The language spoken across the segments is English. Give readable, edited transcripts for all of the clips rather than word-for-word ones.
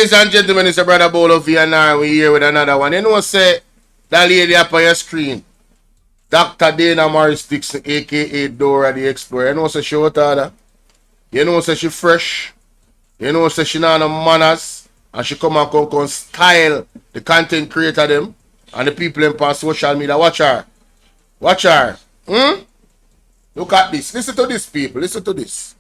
Ladies and gentlemen, it's a brother Bolo V&I. We're here with another one. You know, say that lady up on your screen, Dr. Dana Morris Dixon, aka Dora the Explorer. You know, say she out order. You know, say she fresh. You know, say she not no manners. And she come and come style the content creator them and the people in on social media. Watch her. Watch her. Look at this. Listen to this, people. Listen to this.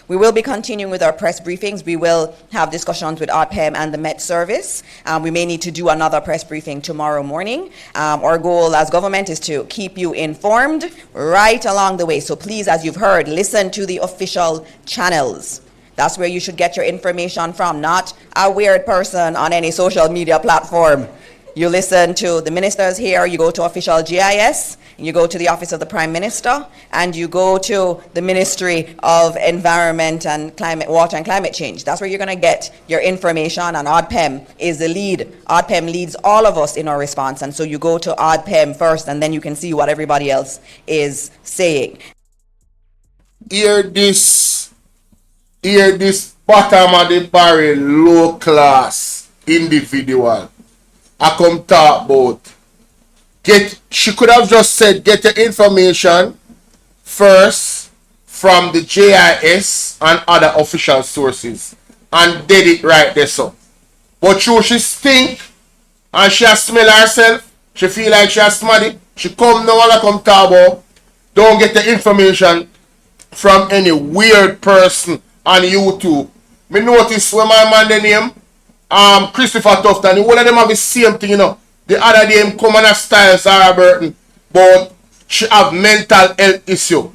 We will be continuing with our press briefings. We will have discussions with ODPEM and the Met Service. We may need to do another press briefing tomorrow morning. Our goal as government is to keep you informed right along the way. So please, as you've heard, listen to the official channels. That's where you should get your information from, not a weird person on any social media platform. You listen to the ministers here, you go to official GIS, you go to the Office of the Prime Minister, and you go to the Ministry of Environment and Climate, Water and Climate Change. That's where you're going to get your information, and ODPEM is the lead. ODPEM leads all of us in our response, and so you go to ODPEM first, and then you can see what everybody else is saying. Hear this bottom of the barrel, low class individual. I come talk about. She could have just said, get your information first from the JIS and other official sources, and did it right there, so. But she stink, and she has smell herself, she feel like she has smarty, she come now and come talk about, don't get the information from any weird person on YouTube. Me notice when my man the name, Christopher Tufton, one of them have the same thing, you know. The other day him come on a style Sarah Burton, but she have mental health issue.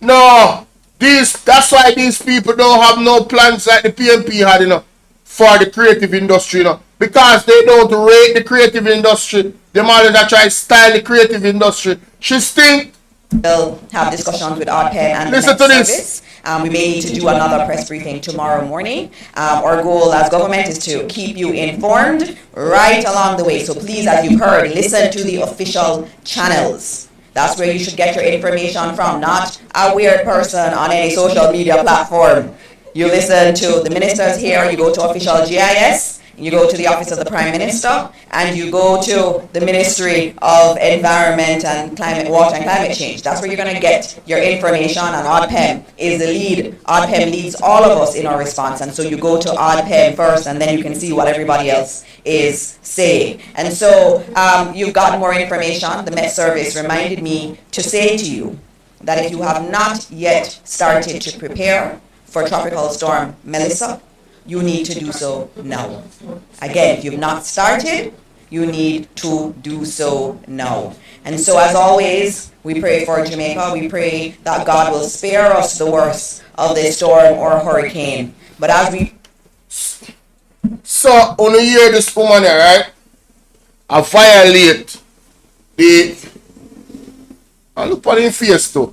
No, that's why these people don't have no plans like the PMP had, you know, for the creative industry, you know. Because they don't rate the creative industry. Them always try to style the creative industry. She stink. We'll have discussions with ODPEM and Listen the to Met this. Service. We may need to do another press briefing tomorrow morning. Our goal as government is to keep you informed right along the way. So please, as you've heard, listen to the official channels. That's where you should get your information from, not a weird person on any social media platform. You listen to the ministers here, you go to official GIS, you go to the Office of the Prime Minister, and you go to the Ministry of Environment and Climate, Water and Climate Change. That's where you're going to get your information, and ODPEM is the lead. ODPEM leads all of us in our response, and so you go to ODPEM first, and then you can see what everybody else is saying. And so you've got more information. The Met Service reminded me to say to you that if you have not yet started to prepare for Tropical Storm Melissa, you need to do so now. Again, if you've not started, you need to do so now. And so as always, we pray for Jamaica. We pray that God will spare us the worst of this storm or hurricane. But as we... So, on you hear this woman here, right? I violate the... I look at him face too.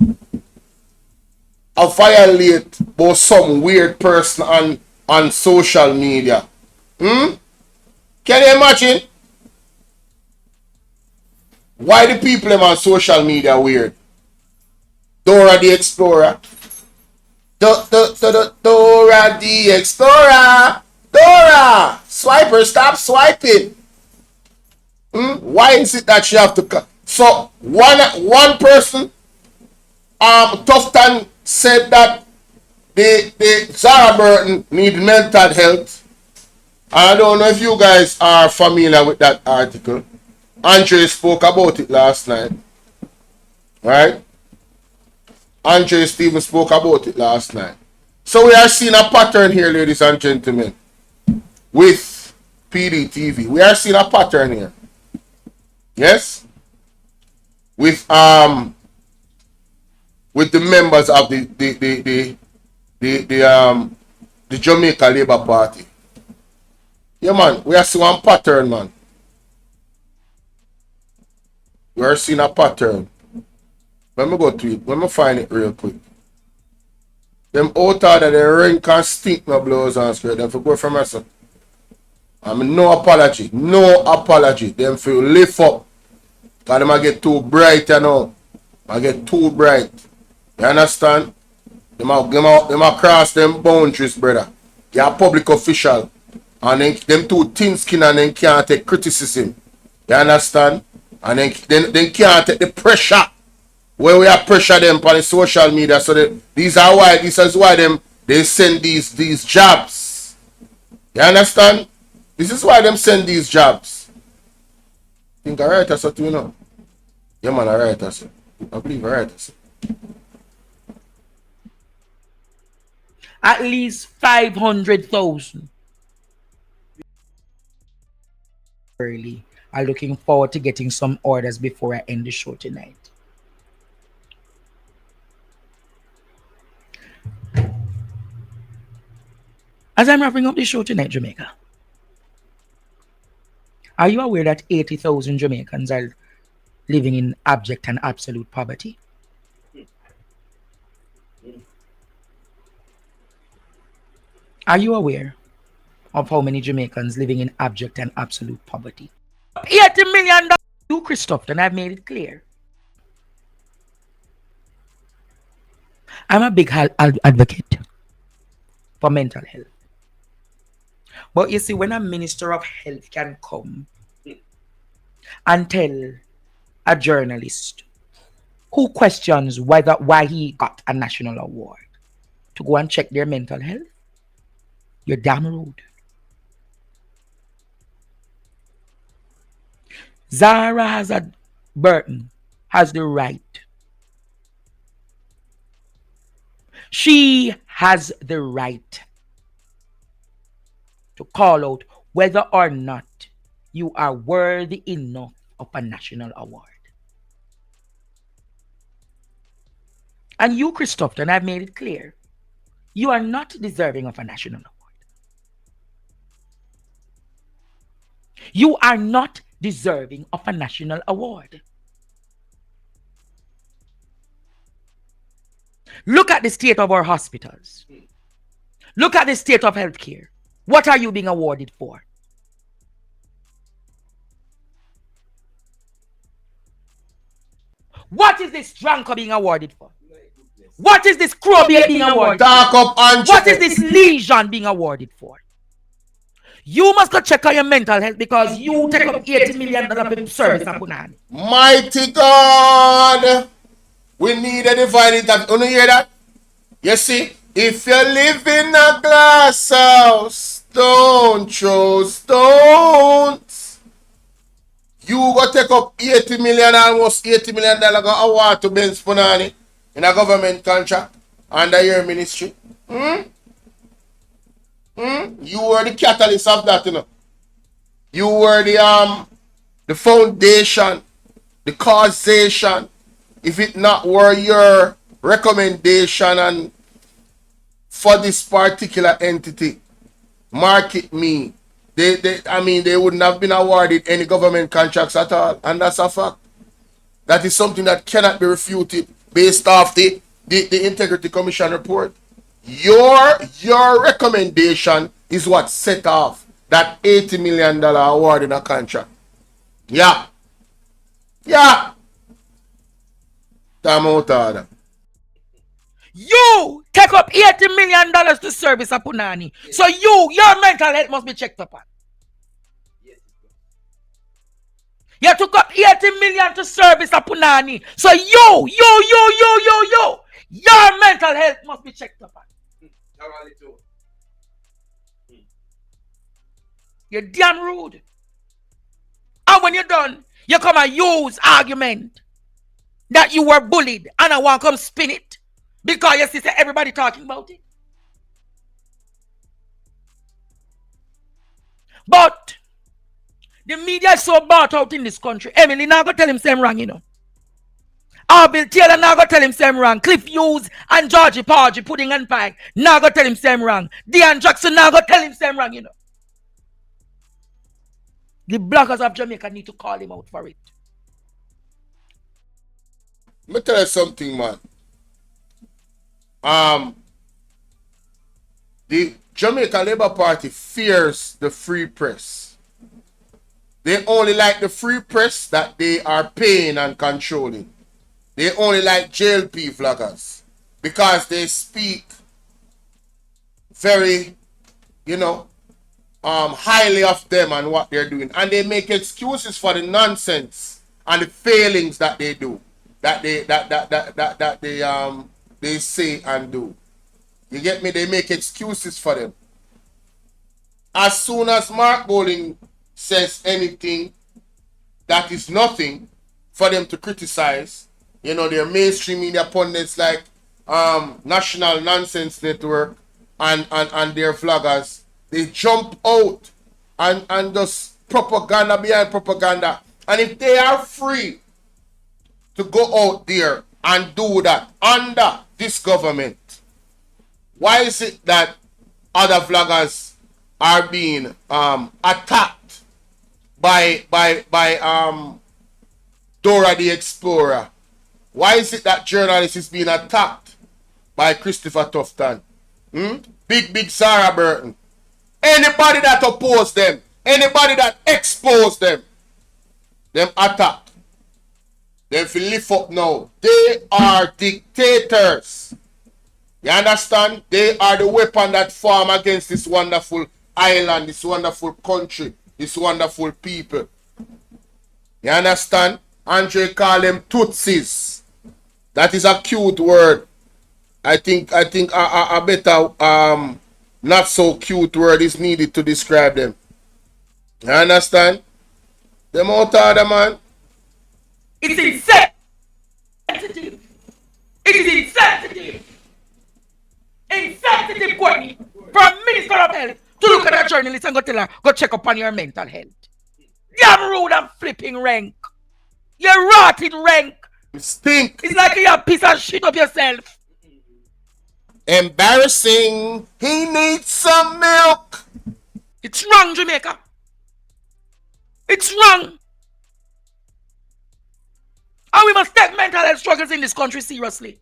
I violate about some weird person on social media. Can you imagine? Why the people on social media weird? Dora the Explorer. Dora the Explorer. Dora! Swiper, stop swiping. Why is it that she have to... So, one person, Tufton said that the Sarah Burton need mental health. I don't know if you guys are familiar with that article. Andre spoke about it last night. Right? Andre Stevens spoke about it last night. So we are seeing a pattern here, ladies and gentlemen, with PDTV. We are seeing a pattern here. Yes? With the members of the Jamaica Labour Party. Yeah, man, we are seeing one pattern, man. We are seeing a pattern. Let me go to it. Let me find it real quick. Them out of the ring can stink my blows and skirt. Them for go from us. No apology. No apology. Them feel lift up. Because them get too bright, you know. I get too bright. You understand? Them a cross them boundaries, brother. You're a public official. And then them too thin skin and then can't take criticism. You understand? And then can't take the pressure. Where we are pressure them on the social media. So this is why they send these jobs. You understand? This is why them send these jobs. Think I write us too, you know? Yeah man, I write us. I believe I write us. At least 500,000 early. I'm looking forward to getting some orders before I end the show tonight. As I'm wrapping up the show tonight, Jamaica, are you aware that 80,000 Jamaicans are living in abject and absolute poverty? Are you aware of how many Jamaicans living in abject and absolute poverty? $80 million. You, Christoph, and I've made it clear. I'm a big advocate for mental health. But you see, when a minister of health can come and tell a journalist who questions why he got a national award to go and check their mental health, you're damn rude. Zara Hazard Burton has the right. She has the right to call out whether or not you are worthy enough of a national award. And you, Christoph, and I've made it clear, you are not deserving of a national award. You are not deserving of a national award. Look at the state of our hospitals. Look at the state of healthcare. What are you being awarded for? What is this drunker being awarded for? What is this crow being awarded for? What is this lesion being awarded for? You must go check on your mental health because you take up $80 million for service. Mighty God! We need a divine intervention. You hear that? You see, if you live in a glass house, don't throw stones. You go take up almost $80 million award to Ben Spunani in a government contract under your ministry. You were the catalyst of that, you know. You were the foundation, the causation. If it not were your recommendation and for this particular entity, Market Me, they wouldn't have been awarded any government contracts at all, and that's a fact. That is something that cannot be refuted based off the Integrity Commission report. Your recommendation is what set off that $80 million award in a contract. Yeah. Time out order. You take up $80 million to service a punani. So your mental health must be checked upon. You took up $80 million to service a punani. So your mental health must be checked upon. You're damn rude. And when you're done, you come and use argument that you were bullied and I want to come spin it because you see everybody talking about it. But the media is so bought out in this country. Emily now go tell him same wrong, you know. Bill Taylor now go tell him same wrong. Cliff Hughes and Georgie Porgy Pudding and Pie now go tell him same wrong. Dean Jackson now go tell him same wrong, you know. The bloggers of Jamaica need to call him out for it. Let me tell you something, man. The Jamaica Labour Party fears the free press. They only like the free press that they are paying and controlling. They only like JLP vloggers because they speak very you know, highly of them and what they're doing, and they make excuses for the nonsense and the failings that they do, that they say and do. You get me? They make excuses for them. As soon as Mark Bowling says anything that is nothing for them to criticize, you know, their mainstream media pundits like National Nonsense Network and their vloggers, they jump out and just propaganda behind propaganda. And if they are free to go out there and do that under this government, why is it that other vloggers are being attacked by Dora the Explorer? Why is it that journalists is being attacked by Christopher Tufton? Big Sarah Burton. Anybody that oppose them, anybody that expose them attacked. Them feel lift up now. They are dictators. You understand? They are the weapon that form against this wonderful island, this wonderful country, this wonderful people. You understand? Andre call them Tutsis. That is a cute word. I think a better not so cute word is needed to describe them. You understand? Them out of the man. It's insensitive. It is insensitive. Insensitive, Courtney, for a minister of health to look at a journalist and go tell her, go check up on your mental health. You're rude and flipping rank. You're rotted rank. Stink. It's like you're a piece of shit of yourself. Embarrassing. He needs some milk. It's wrong, Jamaica. It's wrong. And we must take mental health struggles in this country seriously.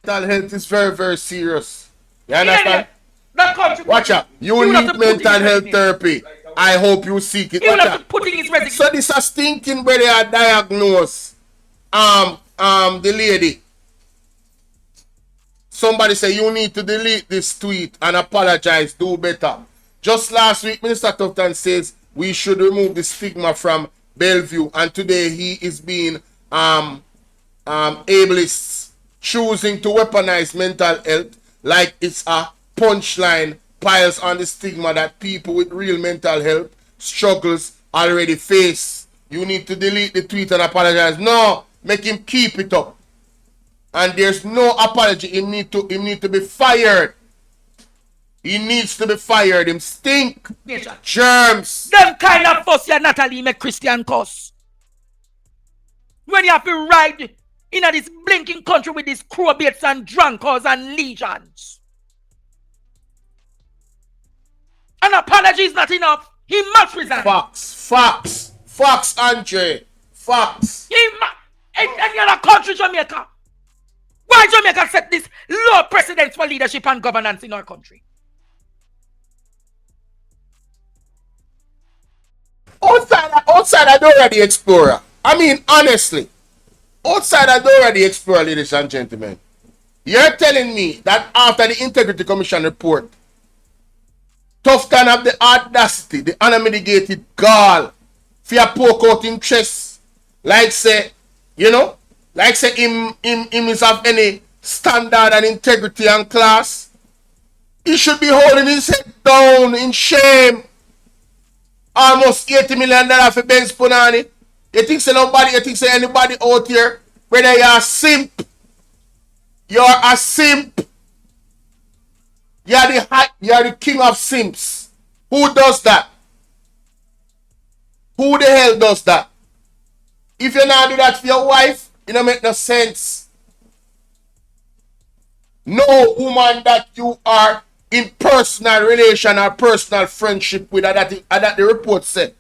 Mental health is very, very serious. You understand? That country. Watch out. You need mental health therapy. I hope you seek it. He will have to put in his resignation. So this is stinking where they are diagnosed. The lady. Somebody say you need to delete this tweet and apologize. Do better. Just last week, Minister Tufton says we should remove the stigma from Bellevue, and today he is being ableist, choosing to weaponize mental health like it's a punchline, piles on the stigma that people with real mental health struggles already face. You need to delete the tweet and apologize. No, make him keep it up. And there's no apology. He need to be fired. He needs to be fired. Him stink. Germs. Them kind of fuss ya Natalie make Christian cuss. When you have to ride in this blinking country with these crowbaits and drunkards and legions. An apology is not enough. He must resign. Facts, Andre. Facts. Any other country, Jamaica. Why Jamaica set this low precedence for leadership and governance in our country? Outside of Dora the Explorer. I mean, honestly. Outside of Dora the Explorer, ladies and gentlemen. You're telling me that after the Integrity Commission report, Tufton have the audacity, the unmitigated gall, for poke out in chest, like say, you know, like say him is of any standard and integrity and class. He should be holding his head down in shame. Almost $80 million for Benz Punani. You think say anybody out here, whether you're a simp, you're a simp. You're the king of simps. Who does that? Who the hell does that? If you not do that for your wife, it don't make no sense. No woman that you are in personal relation or personal friendship with, that the report said.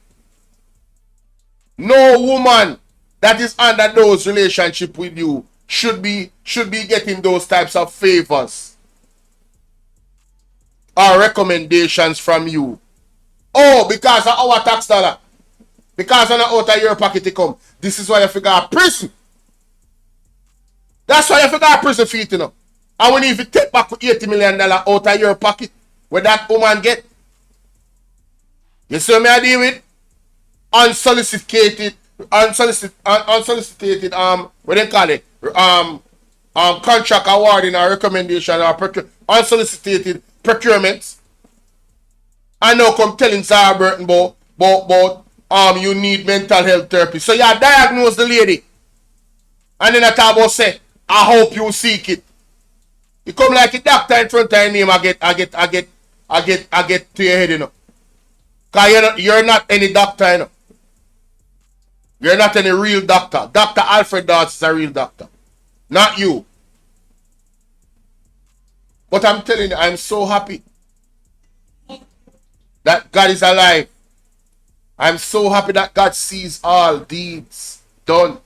No woman that is under those relationship with you should be getting those types of favors or recommendations from you. Oh, because of our tax dollar. Because of out of your pocket to come. This is why you figure out prison. That's why you forgot prison feet, you know. And when you take back $80 million out of your pocket, where that woman get, you see me I deal with? Unsolicited, what they call it? Contract awarding or recommendation or unsolicited procurements. I know come telling Sarah Burton about you need mental health therapy. So you diagnose the lady. And then I talk about say, I hope you seek it. You come like a doctor in front of your name, I get to your head, you know. Cause you're not any doctor, you know. You're not any real doctor. Dr. Alfred Dodds is a real doctor. Not you. But I'm telling you, I'm so happy that God is alive. I'm so happy that God sees all deeds done.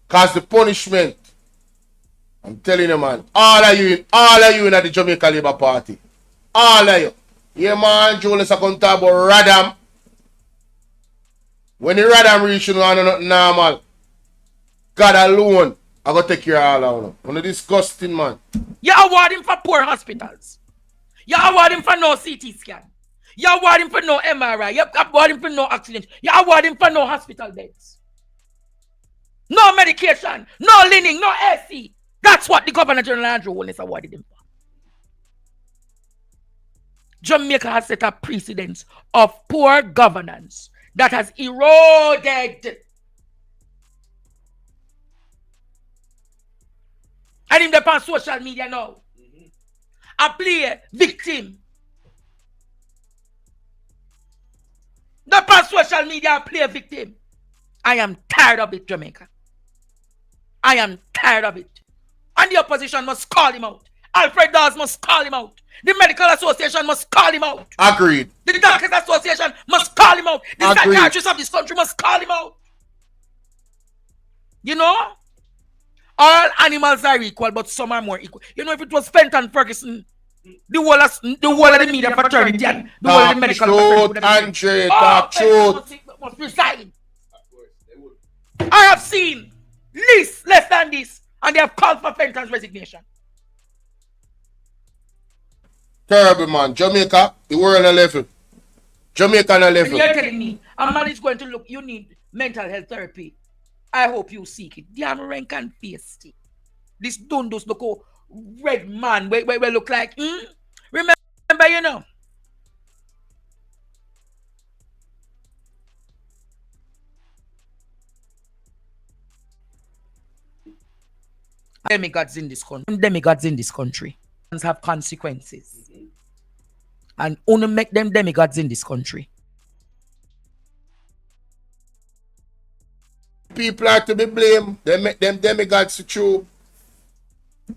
Because the punishment, I'm telling you, man, all of you in at the Jamaica Labour Party. All of you. Yeah, man, Jonas are going to talk about Radam. When the Radam reach you, know, nothing normal. God alone, I got to take care of all of them. On the disgusting, man. You award him for poor hospitals. You award him for no CT scan. You award him for no MRI. You award him for no accident. You award him for no hospital beds. No medication. No leaning. No AC. That's what the Governor General Andrew Holness awarded him for. Jamaica has set a precedence of poor governance that has eroded. And in the past social media now, I play victim. The past social media I play victim. I am tired of it, Jamaica. I am tired of it. And the opposition must call him out. Alfred Dawes must call him out. The Medical Association must call him out. Agreed. The Doctors Association must call him out. The psychiatrists of this country must call him out. You know? All animals are equal, but some are more equal. You know, if it was Fenton Ferguson, the whole of the media fraternity and the whole of the medical fraternity. Andre, talk truth. Must resign. I have seen less than this, and they have called for Fenton's resignation. Terrible, man. Jamaica, the world on a level. Jamaica on a level. And you're telling me a man is going to look, you need mental health therapy. I hope you seek it. Damn rank and face it. This dundos look oh, red man where look like remember, you know. Demigods in this country. Demigods in this country have consequences. And only make them demigods in this country. People are to be blamed. They make them demigods to true.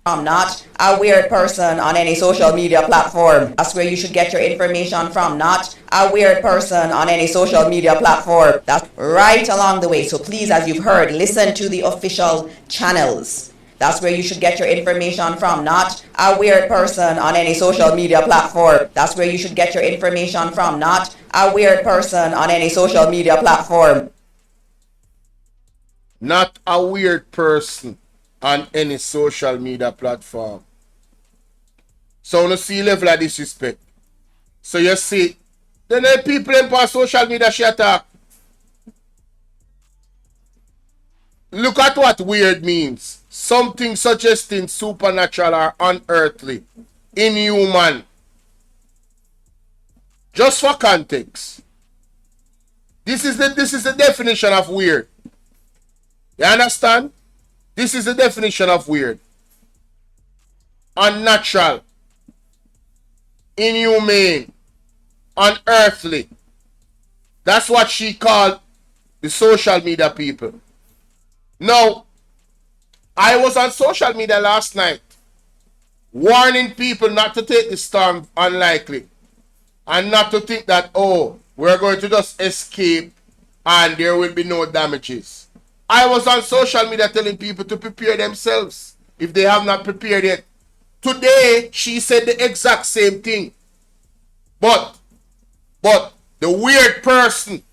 I'm not a weird person on any social media platform. That's where you should get your information from. Not a weird person on any social media platform. That's right along the way. So please, as you've heard, listen to the official channels. That's where you should get your information from. Not a weird person on any social media platform. That's where you should get your information from. Not a weird person on any social media platform. Not a weird person on any social media platform. So on a sea level of disrespect. So you see, then the people in social media shut up. Look at what weird means. Something suggesting supernatural or unearthly, inhuman. Just for context. This is the definition of weird. You understand? This is the definition of weird. Unnatural. Inhumane. Unearthly. That's what she called the social media people. Now, I was on social media last night warning people not to take the storm unlikely and not to think that, oh, we're going to just escape and there will be no damages. I was on social media telling people to prepare themselves if they have not prepared yet. Today, she said the exact same thing. But the weird person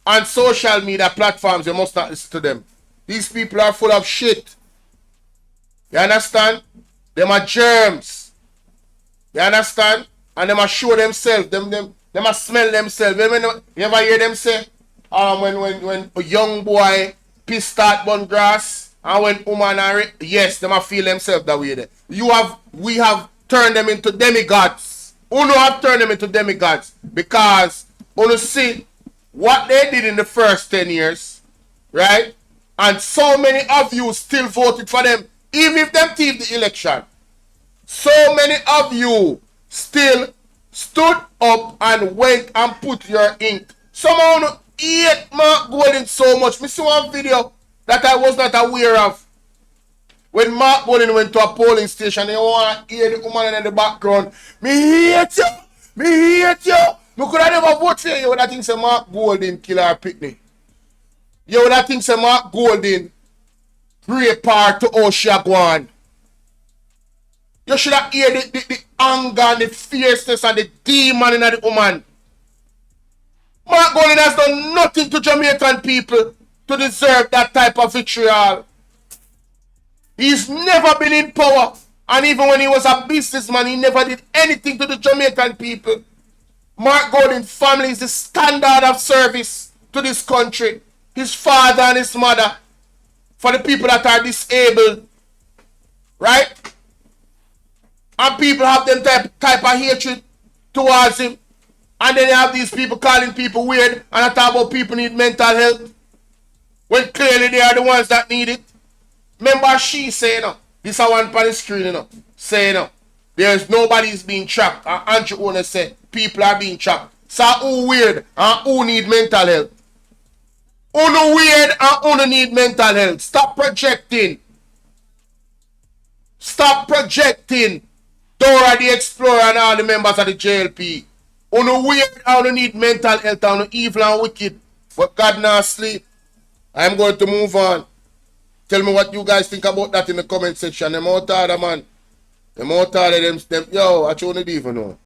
on social media platforms, you must not listen to them. These people are full of shit. You understand? Them are germs. You understand? And them a show themselves. Them a smell themselves. You ever hear them say, when a young boy piss start burn grass, and when woman are yes, them a feel themselves that way there. We have turned them into demigods. Uno have turned them into demigods because Uno see what they did in the first 10 years, right? And so many of you still voted for them, even if them thieved the election. So many of you still stood up and went and put your ink. Someone hate Mark Golding so much. Me see one video that I was not aware of. When Mark Golding went to a polling station, they want to hear the woman in the background. Me hate you! Me hate you! Me could have never vote for you. You would have think say Mark Golding kill our picnic. You would have think say Mark Golding pray part to how she go on. You should have heard the anger and the fierceness and the demon in the woman. Mark Golding has done nothing to Jamaican people to deserve that type of vitriol. He's never been in power. And even when he was a businessman, he never did anything to the Jamaican people. Mark Golding's family is the standard of service to this country. His father and his mother. For the people that are disabled. Right? And people have them type of hatred towards him. And then you have these people calling people weird. And I talk about people need mental health. When clearly they are the ones that need it. Remember she saying, this is one on the screen, saying, there's nobody's being trapped. And Andrew Owner said, people are being trapped. So who weird and who need mental health? Who no weird and who need mental health? Stop projecting. Stop projecting. Dora the Explorer and all the members of the JLP. Who no weird and who need mental health and who evil and wicked. But God not sleep. I'm going to move on. Tell me what you guys think about that in the comment section. Them out of man. Them out of them. Yo, I don't even know.